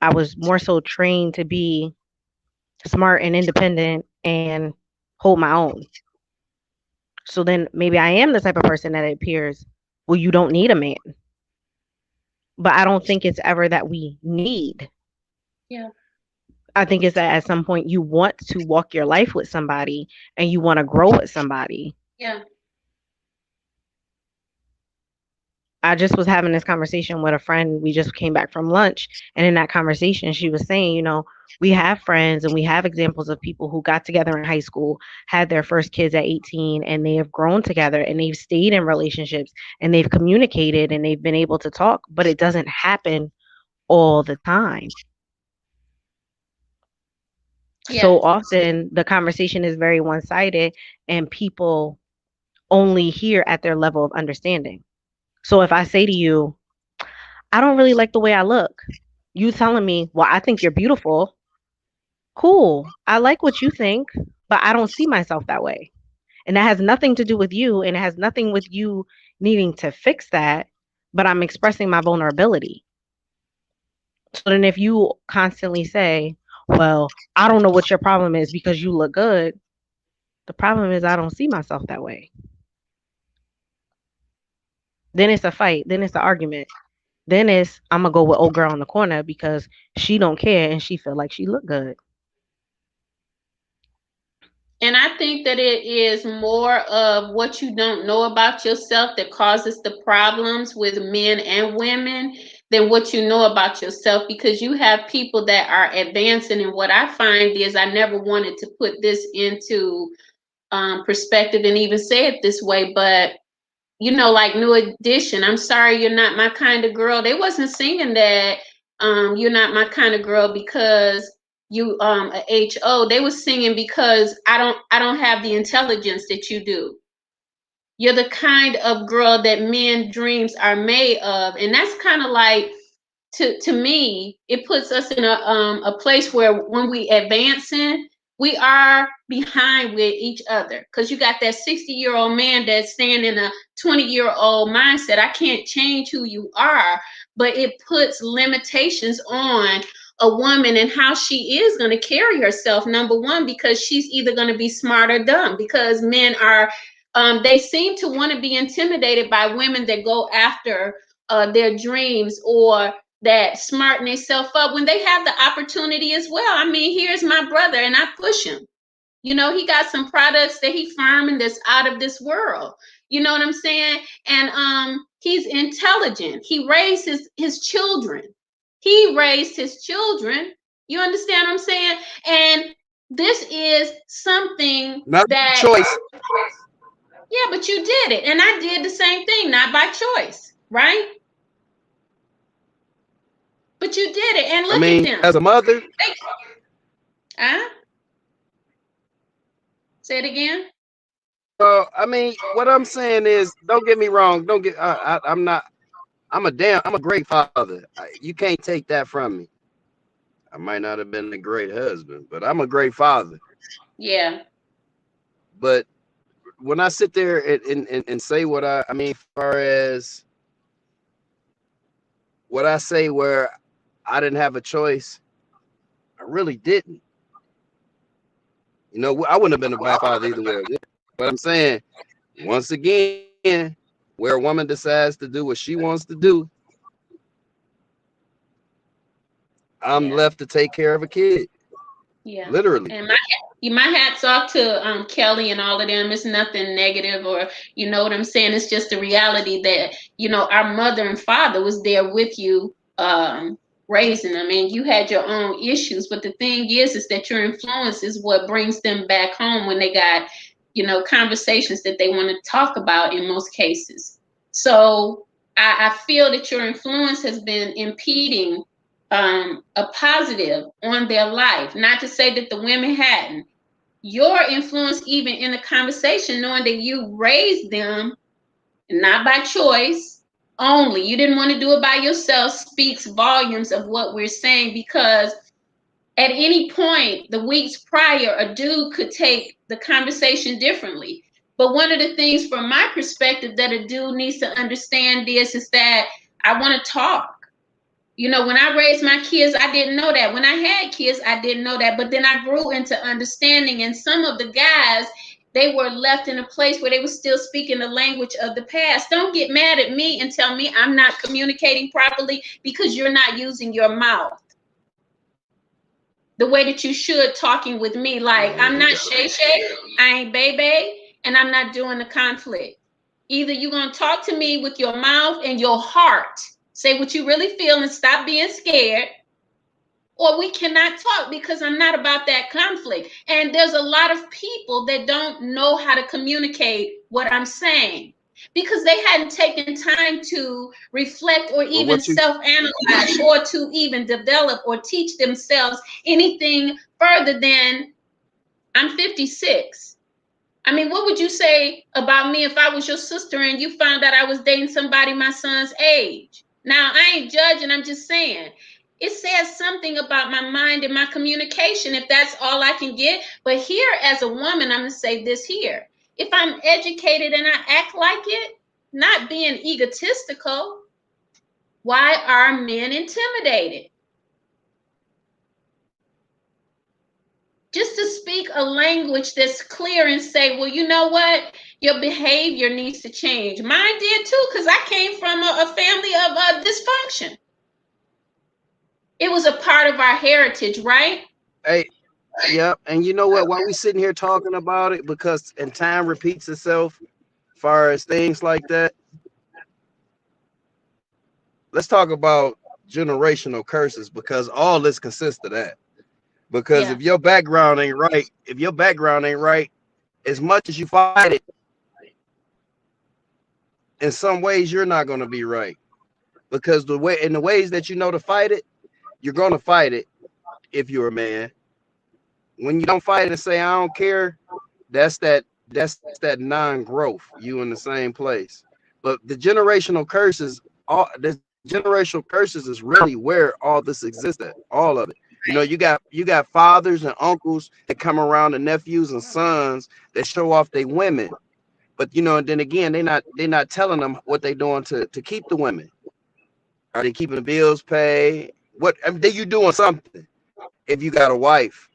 I was more so trained to be smart and independent and hold my own. So then maybe I am the type of person that it appears, well, you don't need a man. But I don't think it's ever that we need. Yeah. I think it's that at some point you want to walk your life with somebody and you want to grow with somebody. Yeah. I just was having this conversation with a friend. We just came back from lunch. And in that conversation, she was saying, we have friends and we have examples of people who got together in high school, had their first kids at 18, and they have grown together and they've stayed in relationships and they've communicated and they've been able to talk, but it doesn't happen all the time. Yeah. So often the conversation is very one sided and people only hear at their level of understanding. So if I say to you, I don't really like the way I look, you telling me, well, I think you're beautiful. Cool. I like what you think, but I don't see myself that way. And that has nothing to do with you. And it has nothing with you needing to fix that. But I'm expressing my vulnerability. So then if you constantly say, well, I don't know what your problem is because you look good, the problem is I don't see myself that way. Then it's a fight. Then it's an argument. Then it's I'm gonna go with old girl in the corner because she don't care and she feel like she look good. And I think that it is more of what you don't know about yourself that causes the problems with men and women than what you know about yourself, because you have people that are advancing. And what I find is, I never wanted to put this into perspective and even say it this way, but like New Edition, I'm sorry, you're not my kind of girl. They wasn't singing that you're not my kind of girl because you a HO. They was singing because I don't have the intelligence that you do. You're the kind of girl that men dreams are made of. And that's kind of like, to me, it puts us in a place where when we advancing, we are behind with each other, because you got that 60-year-old man that's staying in a 20-year-old mindset. I can't change who you are, but it puts limitations on a woman and how she is going to carry herself. Number one, because she's either going to be smart or dumb, because men are they seem to want to be intimidated by women that go after their dreams, or that smarten themselves up when they have the opportunity as well. I mean, here's my brother, and I push him. He got some products that he farming that's out of this world. You know what I'm saying? And he's intelligent. He raised his children. He raised his children. You understand what I'm saying? And this is something Not that, choice. yeah, but you did it, and I did the same thing, not by choice, right? But you did it, and I look at mean, them. as a mother, Huh? Say it again. I mean, what I'm saying is, don't get me wrong. Don't get. I'm not. I'm a great father. You can't take that from me. I might not have been a great husband, but I'm a great father. Yeah. But when I sit there and say what I mean, far as what I say, where I didn't have a choice, I really didn't. I wouldn't have been a bad father either way. But I'm saying, once again, where a woman decides to do what she wants to do, I'm Yeah. left to take care of a kid, Yeah. literally. And my hats off to Kelly and all of them. It's nothing negative, or you know what I'm saying. It's just the reality that our mother and father was there with you, raising them, and you had your own issues. But the thing is that your influence is what brings them back home when they got conversations that they want to talk about in most cases. So I feel that your influence has been impeding a positive on their life. Not to say that the women hadn't. Your influence, even in the conversation, knowing that you raised them not by choice only, you didn't want to do it by yourself, speaks volumes of what we're saying. Because at any point, the weeks prior, a dude could take the conversation differently. But one of the things, from my perspective, that a dude needs to understand is that I want to talk. You know, when I raised my kids, I didn't know that. When I had kids, I didn't know that. But then I grew into understanding. And some of the guys, they were left in a place where they were still speaking the language of the past. Don't get mad at me and tell me I'm not communicating properly because you're not using your mouth the way that you should talking with me. Like, I'm not Shay Shay, I ain't Baby, and I'm not doing the conflict. Either you're going to talk to me with your mouth and your heart, say what you really feel and stop being scared, or we cannot talk because I'm not about that conflict. And there's a lot of people that don't know how to communicate what I'm saying because they hadn't taken time to reflect or Well, even what you self-analyze or to even develop or teach themselves anything further than I'm 56. I mean, what would you say about me if I was your sister and you found out I was dating somebody my son's age? Now, I ain't judging, I'm just saying. It says something about my mind and my communication if that's all I can get. But here, as a woman, I'm going to say this here. If I'm educated and I act like it, not being egotistical, why are men intimidated? Just to speak a language that's clear and say, well, you know what? Your behavior needs to change. Mine did too, because I came from a family of dysfunction. It was a part of our heritage, right? hey, yeah, and you know what? While we sitting here talking about it, because and time repeats itself, far as things like that. Let's talk about generational curses because all this consists of that. Because Yeah. if your background ain't right, as much as you fight it, in some ways you're not going to be right. Because the ways that you know to fight it, you're going to fight it if you're a man. When you don't fight it and say I don't care, that's that non-growth. You in the same place. But the generational curses, all the generational curses is really where all this exists at. All of it. You know, you got fathers and uncles that come around, and nephews and sons that show off their women. But you know, and then again, they're not telling them what they're doing to keep the women. Are they keeping the bills paid? What I mean, you doing something if you got a wife.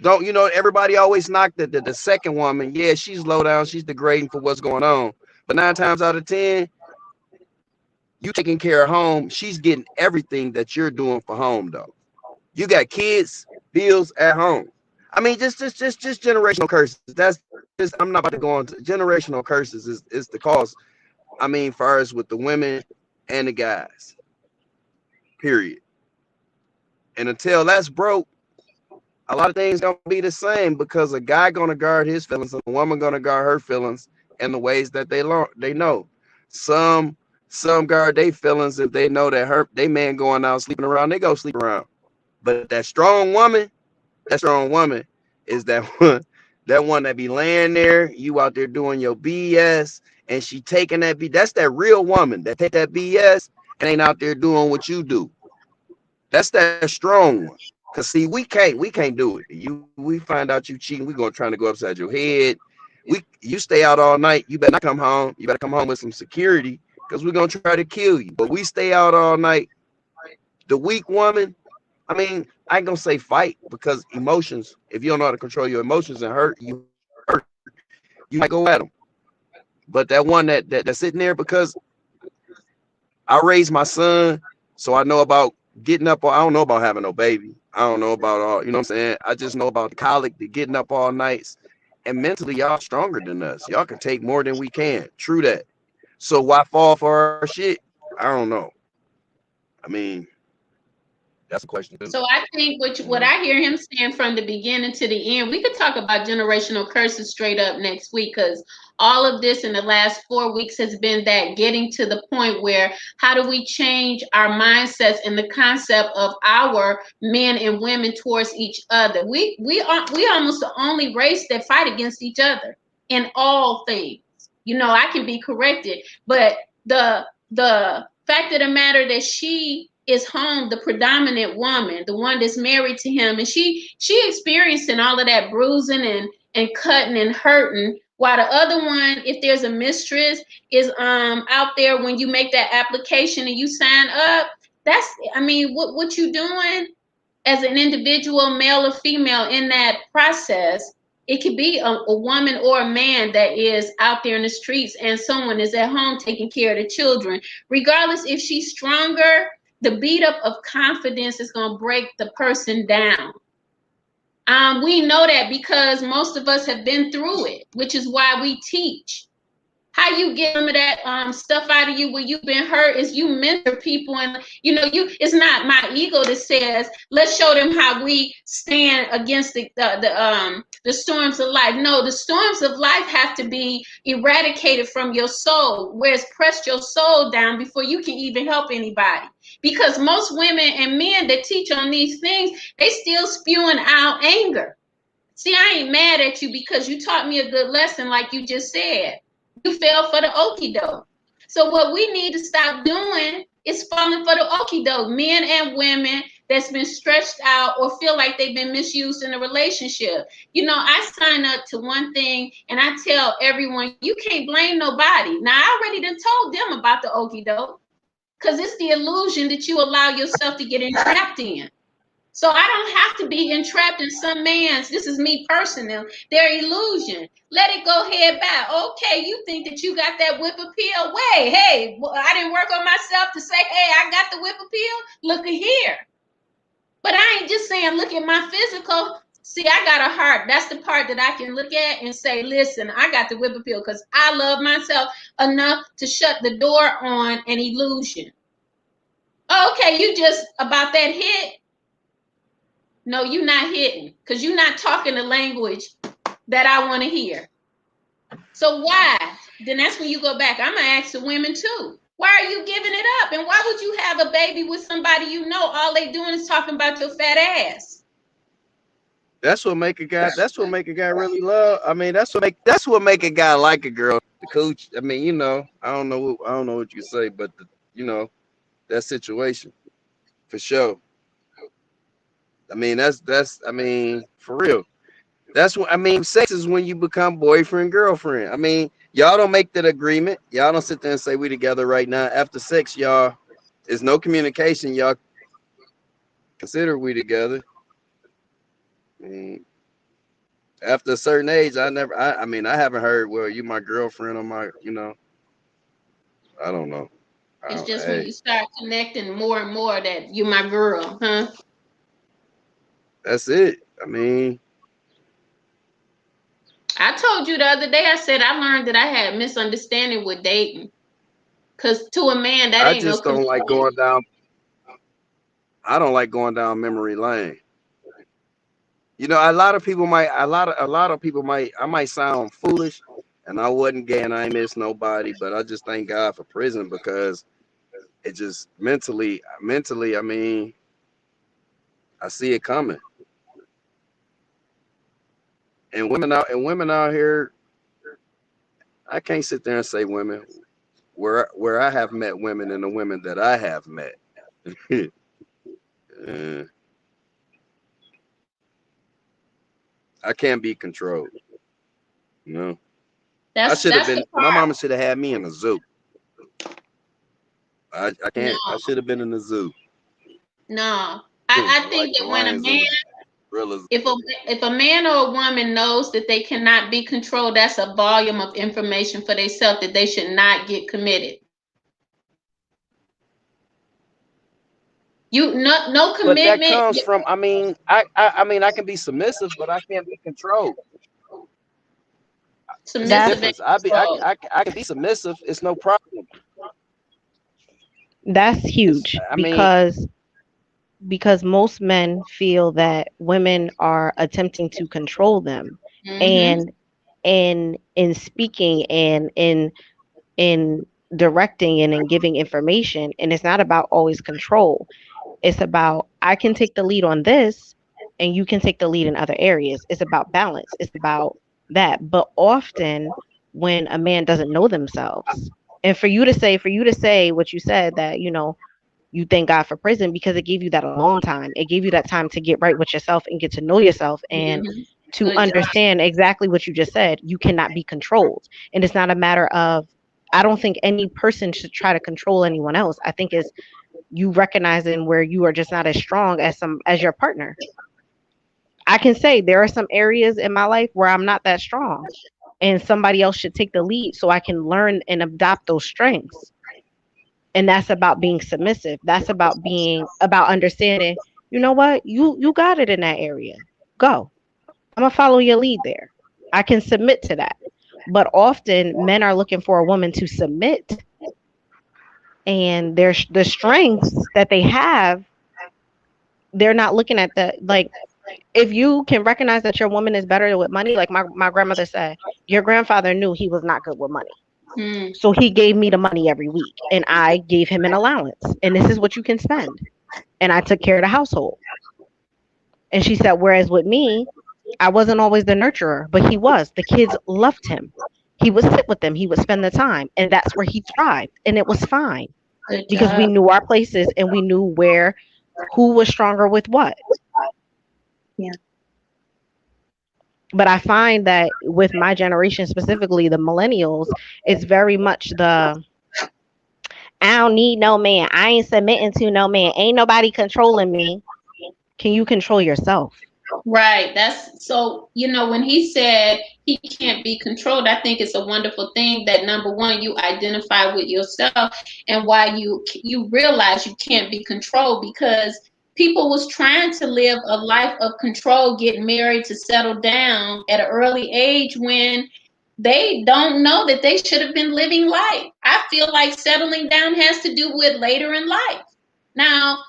Don't you know everybody always knocked the second woman? Yeah, she's low down, she's degrading for what's going on. But 9 times out of 10, you taking care of home, she's getting everything that you're doing for home though. You got kids, bills at home. I mean, just generational curses. That's just I'm not about to go on to generational curses is the cause. I mean, far as with the women and the guys. Period. And until that's broke, a lot of things gonna be the same because a guy gonna guard his feelings and a woman gonna guard her feelings in the ways that they know. Some some guard their feelings if they know that they man going out sleeping around, they go sleep around. But that strong woman is that one that be laying there, you out there doing your BS, and she taking that that's that real woman that take that BS and ain't out there doing what you do. That's that strong one. Cause see, we can't do it. We find out you cheating, we gonna trying to go upside your head. You stay out all night. You better not come home. You better come home with some security, cause we're gonna try to kill you. But we stay out all night. The weak woman, I mean, I ain't gonna say fight because emotions. If you don't know how to control your emotions and hurt, you might go at them. But that one that's sitting there because I raised my son, so I know about getting up. I don't know about having no baby. I don't know about all. You know what I'm saying? I just know about the colic, the getting up all nights, and mentally y'all stronger than us. Y'all can take more than we can. True that. So why fall for our shit? I don't know. I mean, that's a question too. So I think what I hear him saying from the beginning to the end, we could talk about generational curses straight up next week because all of this in the last 4 weeks has been that getting to the point where how do we change our mindsets and the concept of our men and women towards each other. We almost the only race that fight against each other in all things. You know, I can be corrected, but the fact of the matter that she is home, the predominant woman, the one that's married to him, and she experiencing all of that bruising and cutting and hurting, while the other one, if there's a mistress, is out there when you make that application and you sign up, I mean, what you doing as an individual, male or female, in that process. It could be a woman or a man that is out there in the streets, and someone is at home taking care of the children. Regardless if she's stronger, the beat up of confidence is going to break the person down. We know that because most of us have been through it, which is why we teach. How you get some of that stuff out of you when you've been hurt is you mentor people, and it's not my ego that says let's show them how we stand against the storms of life. No, the storms of life have to be eradicated from your soul, where it's pressed your soul down before you can even help anybody. Because most women and men that teach on these things, they still spewing out anger. See, I ain't mad at you because you taught me a good lesson, like you just said. You fell for the okie doke. So what we need to stop doing is falling for the okie doke. Men and women that's been stretched out or feel like they've been misused in a relationship. I sign up to one thing and I tell everyone, you can't blame nobody. Now, I already done told them about the okie doke because it's the illusion that you allow yourself to get entrapped in. So I don't have to be entrapped in some man's, this is me personal, their illusion. Let it go head back. Okay, you think that you got that whip appeal? Wait, hey, I didn't work on myself to say, hey, I got the whip appeal? Look at here. But I ain't just saying, look at my physical. See, I got a heart. That's the part that I can look at and say, listen, I got the whip appeal because I love myself enough to shut the door on an illusion. Okay, you just about that hit. No, you're not hitting because you're not talking the language that I want to hear. So why? Then that's when you go back. I'm going to ask the women too. Why are you giving it up? And why would you have a baby with somebody all they doing is talking about your fat ass? That's what make a guy. That's what make a guy really love. I mean, that's what make a guy like a girl. The cooch. I mean, I don't know what you say, but that situation for sure. I mean, I mean, for real. That's what I mean. Sex is when you become boyfriend, girlfriend. I mean, y'all don't make that agreement. Y'all don't sit there and say we together right now. After sex, y'all, there's no communication. Y'all consider we together. I mean, after a certain age, I mean, I haven't heard, well, you my girlfriend or I don't know. It's just when you start connecting more and more that you my girl, huh? That's it. I mean, I told you the other day, I said I learned that I had misunderstanding with dating. Because to a man, that I ain't no just don't like commitment. going down. I don't like going down memory lane. A lot of people might, I might sound foolish, and I wasn't gay and I ain't miss nobody, but I just thank God for prison because it just mentally, I mean, I see it coming. And women out here, I can't sit there and say women where I have met women and the women that I have met. uh, I can't be controlled. You know, I should have That's been. the My part. mama should have had me in a zoo. I No, can't. I should have been in the zoo. no. I Like think the that when a lions in man, the gorillas. if a man or a woman knows that they cannot be controlled, that's a volume of information for themselves that they should not get committed. No But that commitment. comes from. I mean, I mean, I can be submissive, but I can't be controlled. It's a Submissive That's and difference. controlled. I can be submissive. It's no problem. that's huge I mean, because most men feel that women are attempting to control them, Mm-hmm. and in speaking and in directing and in giving information, and it's not about always control. It's about I can take the lead on this and you can take the lead in other areas. It's about balance. It's about that. But often when a man doesn't know themselves, and for you to say what you said, that you thank God for prison because it gave you that alone time. It gave you that time to get right with yourself and get to know yourself and Mm-hmm. to Good job. understand exactly what you just said. You cannot be controlled. And it's not a matter of, I don't think any person should try to control anyone else. I think it's you recognizing where you are just not as strong as your partner. I can say there are some areas in my life where I'm not that strong, and somebody else should take the lead so I can learn and adopt those strengths. And that's about being submissive. That's about understanding, you know what? You got it in that area. Go. I'm gonna follow your lead there. I can submit to that. But often men are looking for a woman to submit, and there's the strengths that they have, they're not looking at the like, if you can recognize that your woman is better with money, like my grandmother said, your grandfather knew he was not good with money. Mm. So he gave me the money every week and I gave him an allowance. And this is what you can spend. And I took care of the household. And she said, whereas with me, I wasn't always the nurturer, but he was. The kids loved him. He would sit with them, he would spend the time. And that's where he thrived. And it was fine Good because we job. knew our places and we knew who was stronger with what. Yeah. But I find that with my generation, specifically the millennials, it's very much the I don't need no man. I ain't submitting to no man. Ain't nobody controlling me. Can you control yourself? Right. That's so, when he said he can't be controlled, I think it's a wonderful thing that number one, you identify with yourself and why you realize you can't be controlled, because people was trying to live a life of control, get married to settle down at an early age when they don't know that they should have been living life. I feel like settling down has to do with later in life. Now,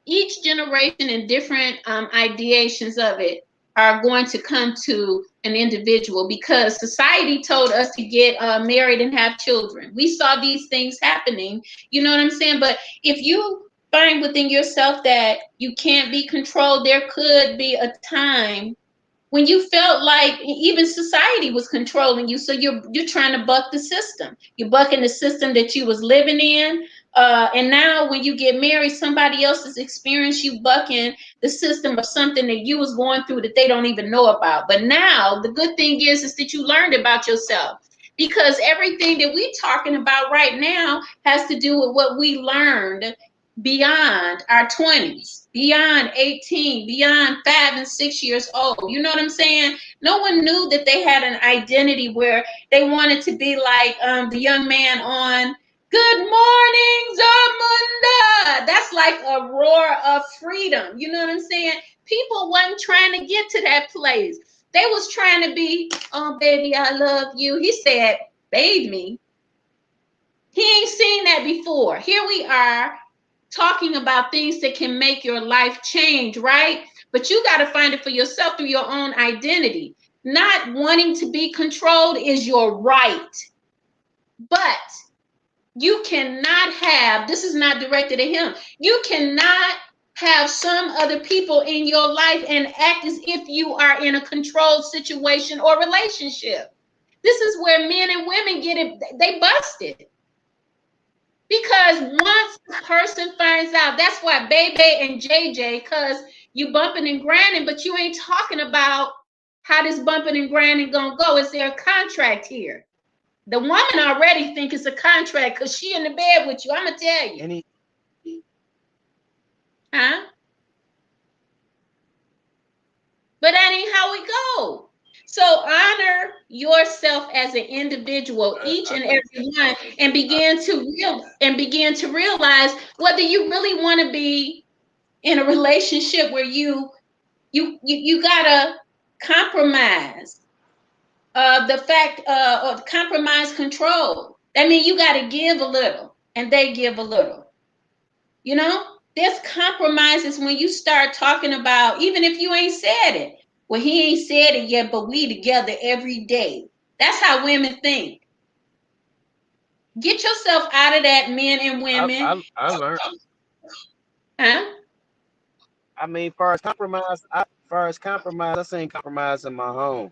each generation and different ideations of it are going to come to an individual, because society told us to get married and have children. We saw these things happening, you know what I'm saying? But if you find within yourself that you can't be controlled, there could be a time when you felt like even society was controlling you, so you're trying to buck the system. You're bucking the system that you was living in, and now when you get married, somebody else has experienced you bucking the system of something that you was going through that they don't even know about. But now the good thing is that you learned about yourself, because everything that we talking about right now has to do with what we learned beyond our 20s, beyond 18, beyond 5 and 6 years old. You know what I'm saying? No one knew that they had an identity where they wanted to be like the young man on Good Morning Zamunda. That's like a roar of freedom. You know what I'm saying? People wasn't trying to get to that place. They was trying to be, oh baby, I love you. He said, bathe me. He ain't seen that before. Here we are talking about things that can make your life change, right? But you got to find it for yourself through your own identity. Not wanting to be controlled is your right. But you cannot have, this is not directed at him, you cannot have some other people in your life and act as if you are in a controlled situation or relationship. This is where men and women get it, they busted. Because once the person finds out, that's why Baby and JJ, because you bumping and grinding, but you ain't talking about how this bumping and grinding gonna go. Is there a contract here? The woman already think it's a contract because she in the bed with you. I'm gonna tell you. Huh? But that ain't how we go. So honor yourself as an individual, each and every one, and begin to realize whether you really want to be in a relationship where you gotta compromise the fact or compromise control. That means you gotta give a little and they give a little. There's compromises when you start talking about, even if you ain't said it. Well, he ain't said it yet, but we together every day. That's how women think. Get yourself out of that, men and women. I learned. Huh? I mean, far as compromise, I seen compromise in my home.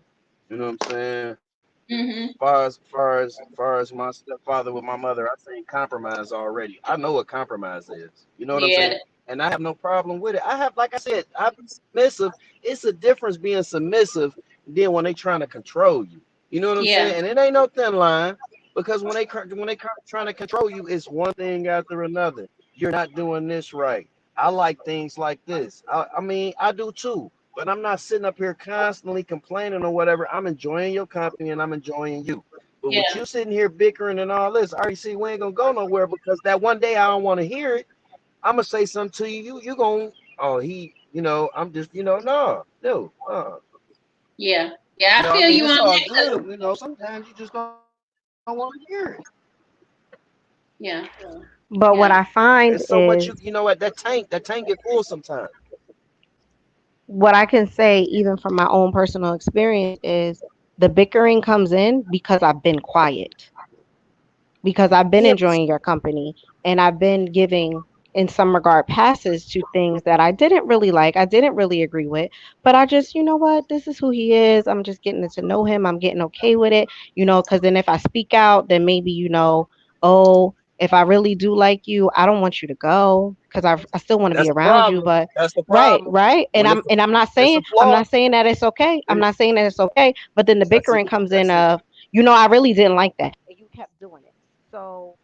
You know what I'm saying? Mm-hmm. Far as my stepfather with my mother, I seen compromise already. I know what compromise is. You know what I'm Yeah. saying? And I have no problem with it. I have, like I said, I'm submissive. It's a difference being submissive than when they trying to control you. You know what I'm Yeah. saying? And it ain't no thin line, because when they trying to control you, it's one thing after another. you're not doing this right. I like things like this. I mean, I do too. But I'm not sitting up here constantly complaining or whatever. I'm enjoying your company and I'm enjoying you. But with Yeah, you sitting here bickering and all this, I already see we ain't gonna go nowhere because that one day I don't want to hear it. I'm gonna say something to you. You gonna I'm just no, no, yeah, yeah. I I feel mean you on it's all that. 'Cause- good. Sometimes you just don't want to hear it. yeah, But what yeah, I It's so find much is that tank get full sometimes. what I can say, even from my own personal experience, is the bickering comes in because I've been quiet, because I've been Yeah, enjoying your company and I've been giving, in some regard, passes to things that I didn't really like, I didn't really agree with, but I just, you know what, this is who he is. I'm just getting to know him. I'm getting okay with it, because then if I speak out, then maybe, oh, if I really do like you, I don't want you to go because I still want to be that's the around you. problem. But That's the right, problem. right. And When I'm not it's a saying I'm flaw, not saying that it's okay. I'm then not saying that it's okay. But then the that's it. bickering comes in That's it. of, I really didn't like that. And you kept doing it. So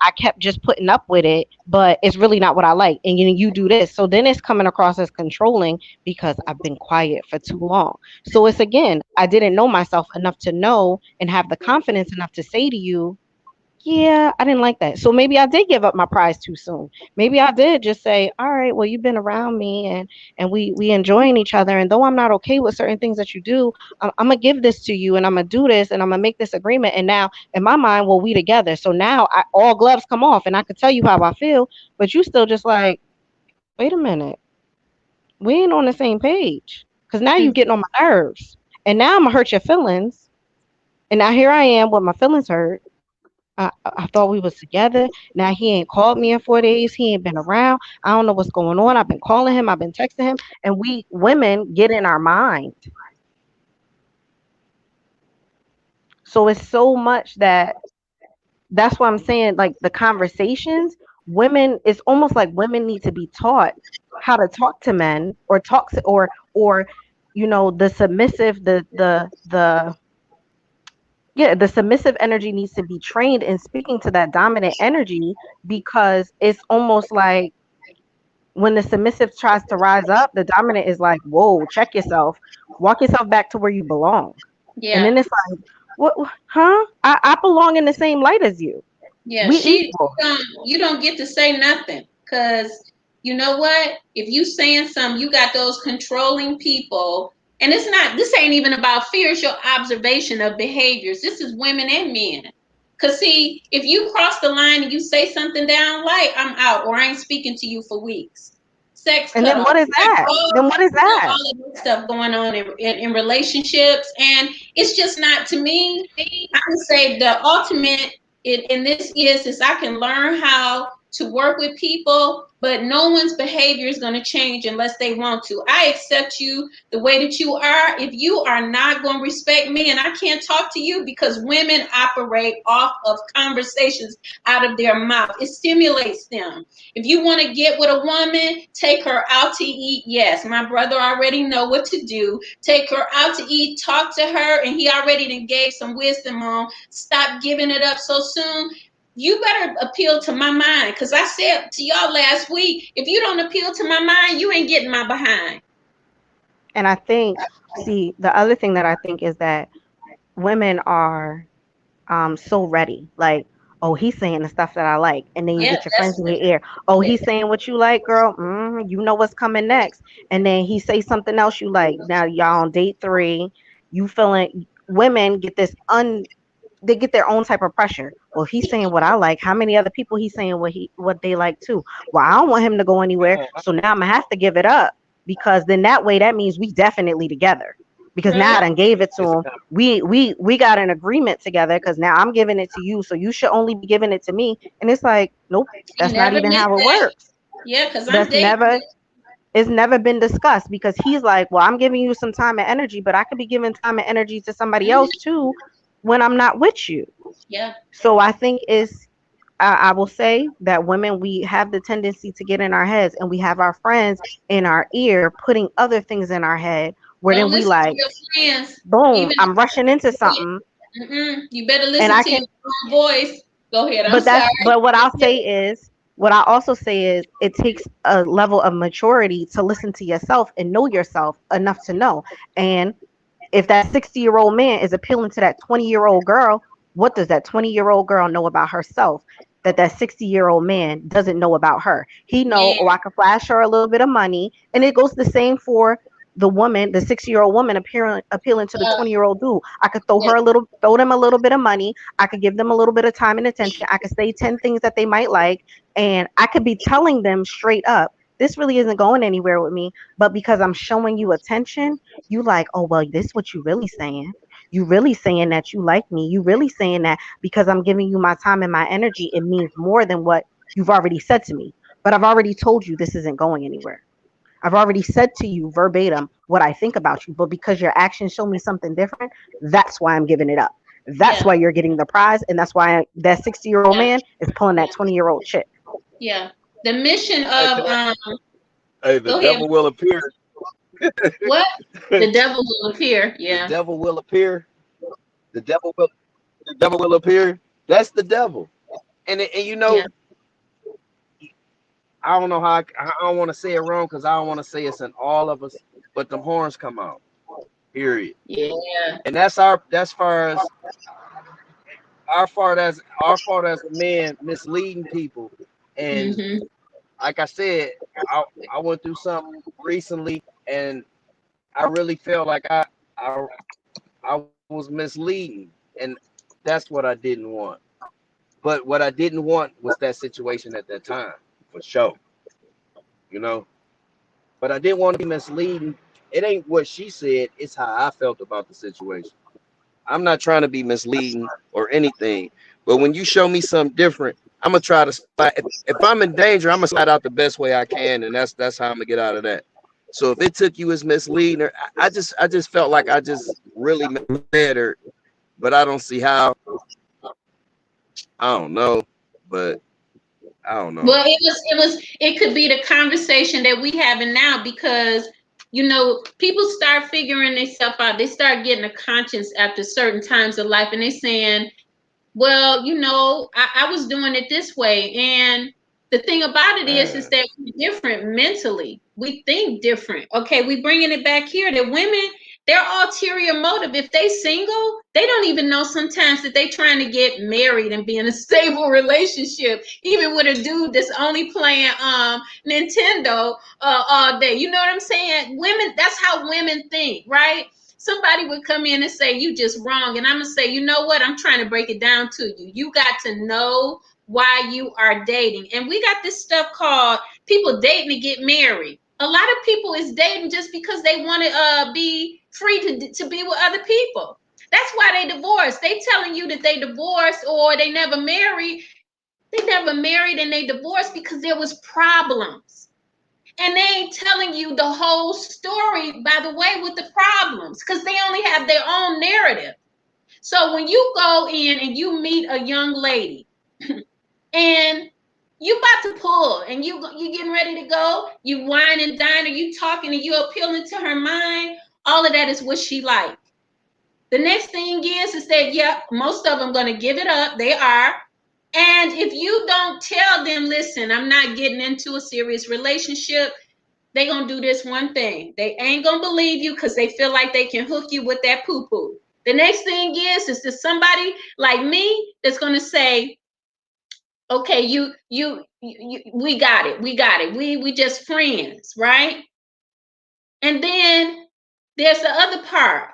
I kept just putting up with it, but it's really not what I like. And you do this. So then it's coming across as controlling because I've been quiet for too long. So it's again, I didn't know myself enough to know and have the confidence enough to say to you, yeah, I didn't like that. So maybe I did give up my prize too soon. Maybe I did just say, all right, well, you've been around me and we enjoying each other. And though I'm not okay with certain things that you do, I'm gonna give this to you and I'm gonna do this and I'm gonna make this agreement. And now in my mind, well, we together. So now all gloves come off and I could tell you how I feel, but you still just like, wait a minute, we ain't on the same page. Cause now you getting on my nerves. And now I'm gonna hurt your feelings. And now here I am with my feelings hurt. I thought we was together. Now he ain't called me in 4 days. He ain't been around. I don't know what's going on. I've been calling him. I've been texting him. And we women get in our mind. So it's so much that's why I'm saying like the conversations, women, it's almost like women need to be taught how to talk to men or talk to or the submissive, the yeah, the submissive energy needs to be trained in speaking to that dominant energy because it's almost like when the submissive tries to rise up, the dominant is like, whoa, check yourself, walk yourself back to where you belong. And yeah. then it's like, what, huh? I belong in the same light as you. Yeah, We she equal. you don't get to say nothing because you know what? If you saying something, you got those controlling people, and it's not. This ain't even about fear. It's your observation of behaviors. This is women and men. Cause see, if you cross the line and you say something down light, I'm out, or I ain't speaking to you for weeks. Sex And then cutoff. what is that? Then what is that? All of this stuff going on in relationships, and it's just not to me. I would say the ultimate in this is I can learn how to work with people, but no one's behavior is going to change unless they want to. I accept you the way that you are. If you are not going to respect me and I can't talk to you because women operate off of conversations out of their mouth, it stimulates them. If you want to get with a woman, take her out to eat. Yes, my brother already know what to do. Take her out to eat, talk to her, and he already done gave some wisdom on stop giving it up so soon. You better appeal to my mind because I said to y'all last week, if you don't appeal to my mind, you ain't getting my behind. And I think, see, the other thing that I think is that women are so ready. Like, oh, he's saying the stuff that I like, and then you Yeah, get your friends in your ear. Oh, he's saying what you like, girl. You know what's coming next, and then he say something else you like. Now y'all on date three. You feeling women get they get their own type of pressure. Well, he's saying what I like. How many other people he's saying what they like too? Well, I don't want him to go anywhere, so now I'm gonna have to give it up because then that way that means we definitely together. Because now I done gave it to It's a him. We got an agreement together because now I'm giving it to you, so you should only be giving it to me. And it's like, nope, you that's not never even meant how it that. works. Yeah, because I'm That's dating. never it's never been discussed because he's like, well, I'm giving you some time and energy, but I could be giving time and energy to somebody else Mhm. too when I'm not with you. Yeah, So I think I will say that women, we have the tendency to get in our heads and we have our friends in our ear putting other things in our head where don't then we listen to like, your friends, boom, even I'm rushing into if something you better and listen I to can, your own voice. Go ahead. I'm sorry. but what I'll say is What I also say is it takes a level of maturity to listen to yourself and know yourself enough to know. And if that 60-year-old man is appealing to that 20-year-old girl, what does that 20-year-old girl know about herself that 60-year-old man doesn't know about her? He know, Yeah, oh, I can flash her a little bit of money, and it goes the same for the woman, the 60-year-old woman appealing to the yeah, 20-year-old dude. I could throw yeah, her a little, throw them a little bit of money. I could give them a little bit of time and attention. I could say 10 things that they might like, and I could be telling them straight up, this really isn't going anywhere with me, but because I'm showing you attention, you like, oh, well, this is what you really saying. You really saying that you like me. You really saying that because I'm giving you my time and my energy, it means more than what you've already said to me. But I've already told you this isn't going anywhere. I've already said to you verbatim what I think about you, but because your actions show me something different, that's why I'm giving it up. That's yeah, why you're getting the prize, and that's why that 60-year-old yeah, man is pulling that yeah, 20-year-old chick. yeah. The mission Hey, of hey, the go ahead. devil will appear. What? The The devil will appear. Yeah, devil will appear. The devil will. The devil will appear. That's the devil. And you yeah, know, I don't know how I don't want to say it wrong because I don't want to say it's in all of us, but them horns come out. Period. yeah. And that's far as our fault as a man misleading people. And Mm-hmm. like I said, I went through something recently, and I really felt like I was misleading, and that's what I didn't want. But what I didn't want was that situation at that time, for sure. You know, but I didn't want to be misleading. It ain't what she said; it's how I felt about the situation. I'm not trying to be misleading or anything. But when you show me something different, I'm gonna try to slide. If I'm in danger, I'm gonna slide out the best way I can, and that's how I'm gonna get out of that. So if it took you as misleading, or I just felt like I just really misled her, but I don't see how. I don't know, but I don't know. Well, it could be the conversation that we having now because people start figuring themselves out. They start getting a conscience after certain times of life, and they saying, well, I was doing it this way. And the thing about it is Uh, that we're different mentally. We think different. Okay, we bringing it back here that women, their ulterior motive, if they single, they don't even know sometimes that they trying to get married and be in a stable relationship, even with a dude that's only playing Nintendo all day. You know what I'm saying? Women, that's how women think, right? Somebody would come in and say you just wrong, and I'm gonna say, you know what, I'm trying to break it down to you. You got to know why you are dating. And we got this stuff called people dating to get married. A lot of people is dating just because they want to be free to be with other people. That's why they divorced. They telling you that they divorced or they never married. They never married and they divorced because there was problems, and they ain't telling you the whole story, by the way, with the problems, because they only have their own narrative. So when you go in and you meet a young lady and you about to pull and you getting ready to go, you wine and dine, or you talking and you appealing to her mind, all of that is what she like. The next thing is that, yeah, most of them gonna give it up. They are. And if you don't tell them, listen, I'm not getting into a serious relationship, they gonna do this one thing. They ain't gonna believe you because they feel like they can hook you with that poo-poo. The next thing is there's somebody like me that's gonna say, okay, we got it, we just friends, right? And then there's the other part.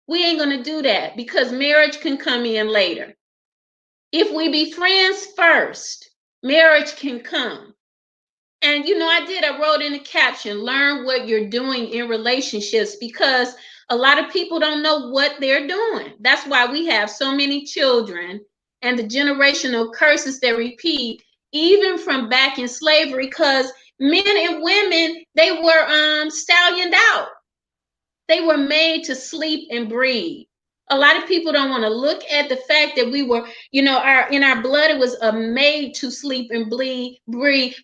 We ain't gonna do that because marriage can come in later. If we be friends first, marriage can come. And I wrote in the caption, learn what you're doing in relationships, because a lot of people don't know what they're doing. That's why we have so many children and the generational curses that repeat, even from back in slavery, because men and women, they were stallioned out. They were made to sleep and breathe. A lot of people don't want to look at the fact that we were, our in our blood it was made to sleep and breathe.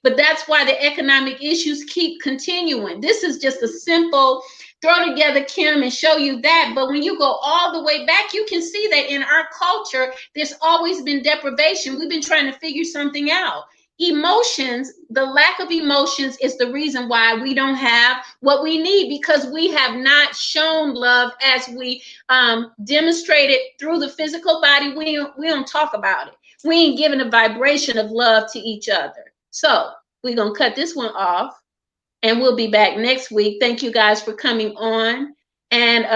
But that's why the economic issues keep continuing. This is just a simple throw together, Kim, and show you that. But when you go all the way back, you can see that in our culture, there's always been deprivation. We've been trying to figure something out. emotions, the lack of emotions is the reason why we don't have what we need, because we have not shown love as we demonstrated through the physical body. We don't talk about it. We ain't giving a vibration of love to each other. So we're going to cut this one off, and we'll be back next week. Thank you guys for coming on. And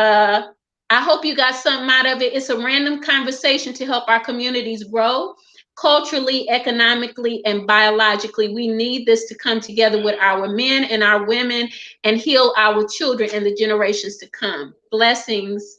I hope you got something out of it. It's a random conversation to help our communities grow culturally, economically, and biologically. We need this to come together with our men and our women and heal our children and the generations to come. Blessings.